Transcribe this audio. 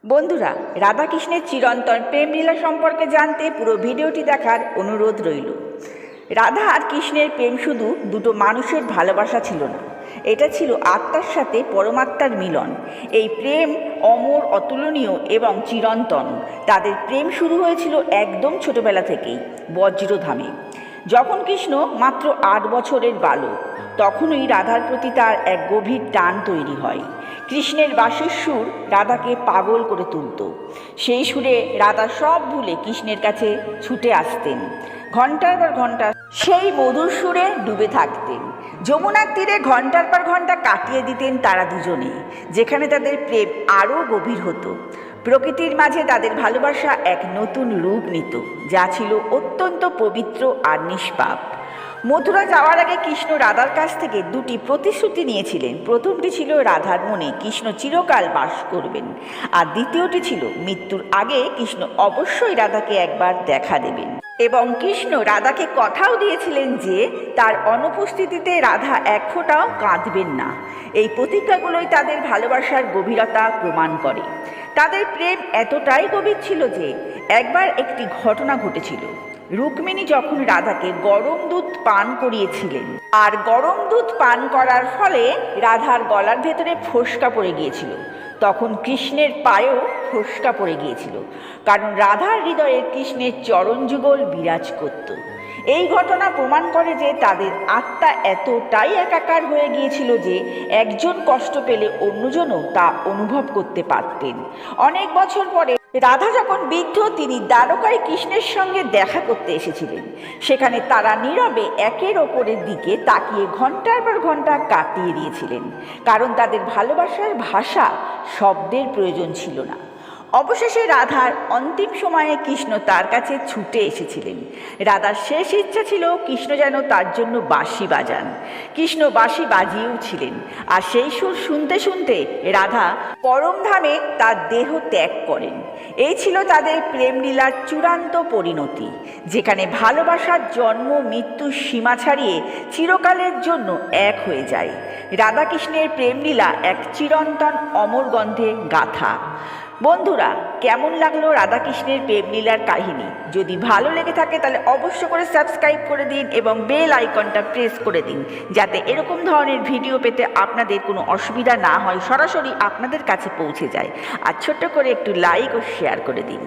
বন্ধুরা, রাধাকৃষ্ণের চিরন্তন প্রেমলীলা সম্পর্কে জানতে পুরো ভিডিওটি দেখার অনুরোধ রইল। রাধা আর কৃষ্ণের প্রেম শুধু দুটো মানুষের ভালোবাসা ছিল না, এটা ছিল আত্মার সাথে পরমাত্মার মিলন। এই প্রেম অমর, অতুলনীয় এবং চিরন্তন। তাদের প্রেম শুরু হয়েছিল একদম ছোটবেলা থেকেই, বজ্রধামে। যখন কৃষ্ণ মাত্র 8 বছরের বালক, তখনই রাধার প্রতি তার এক গভীর টান তৈরি হয়। কৃষ্ণের বাঁশির সুর রাধাকে পাগল করে তুলত। সেই সুরে রাধা সব ভুলে কৃষ্ণের কাছে ছুটে আসতেন। ঘন্টার পর ঘন্টা সেই মধুর সুরে ডুবে থাকতেন। যমুনার তীরে ঘন্টার পর ঘন্টা কাটিয়ে দিতেন তারা দুজনে, যেখানে তাদের প্রেম আরও গভীর হতো। প্রকৃতির মাঝে তাদের ভালোবাসা এক নতুন রূপ নিত, যা ছিল অত্যন্ত পবিত্র আর নিষ্পাপ। মথুরা যাওয়ার আগে কৃষ্ণ রাধার কাছ থেকে 2টি প্রতিশ্রুতি নিয়েছিলেন। প্রথমটি ছিল রাধার মনে কৃষ্ণ চিরকাল বাস করবেন, আর দ্বিতীয়টি ছিল মৃত্যুর আগে কৃষ্ণ অবশ্যই রাধাকে একবার দেখা দেবেন। এবং কৃষ্ণ রাধাকে কথাও দিয়েছিলেন যে তার অনুপস্থিতিতে রাধা এক ফোঁটাও কাঁদবেন না। এই প্রতিজ্ঞাগুলোই তাদের ভালোবাসার গভীরতা প্রমাণ করে। তাদের প্রেম এতটাই গভীর ছিল যে একবার একটি ঘটনা ঘটেছিল। রুক্মিণী যখন রাধাকে গরম দুধ পান করিয়েছিলেন, আর গরম দুধ পান করার ফলে রাধার গলার ভেতরে ফোসকা পড়ে গিয়েছিল, তখন কৃষ্ণের পায়েও ফোসকা পড়ে গিয়েছিল, কারণ রাধার হৃদয়ে কৃষ্ণের চরণ যুগল বিরাজ করত। এই ঘটনা প্রমাণ করে যে তাদের আত্মা এতটাই একাকার হয়ে গিয়েছিল যে একজন কষ্ট পেলে অন্যজনও তা অনুভব করতে পারতেন। অনেক বছর পরে রাধা যখন বৃদ্ধ, তিনি দ্বারকায় কৃষ্ণের সঙ্গে দেখা করতে এসেছিলেন। সেখানে তারা নীরবে একের ওপরের দিকে তাকিয়ে ঘন্টার পর ঘন্টা কাটিয়ে দিয়েছিলেন, কারণ তাদের ভালোবাসার ভাষা শব্দের প্রয়োজন ছিল না। অবশেষে রাধার অন্তিম সময়ে কৃষ্ণ তার কাছে ছুটে এসেছিলেন। রাধার শেষ ইচ্ছা ছিল কৃষ্ণ যেন তার জন্য বাঁশি বাজান। কৃষ্ণ বাঁশি বাজিয়েও ছিলেন, আর সেই সুর শুনতে শুনতে রাধা পরমধামে তার দেহ ত্যাগ করেন। এই ছিল তাদের প্রেমলীলার চূড়ান্ত পরিণতি, যেখানে ভালোবাসার জন্ম মৃত্যুর সীমা ছাড়িয়ে চিরকালের জন্য এক হয়ে যায়। রাধাকৃষ্ণের প্রেমলীলা এক চিরন্তন অমর গন্ধে গাথা। বন্ধুরা, কেমন লাগলো রাধাকৃষ্ণের প্রেমলীলার কাহিনী? যদি ভালো লেগে থাকে তাহলে অবশ্য করে সাবস্ক্রাইব করে দিন এবং বেল আইকনটা প্রেস করে দিন, যাতে এরকম ধরনের ভিডিও পেতে আপনাদের কোনো অসুবিধা না হয়, সরাসরি আপনাদের কাছে পৌঁছে যায়। আর ছোট্ট করে একটু লাইক ও শেয়ার করে দিন।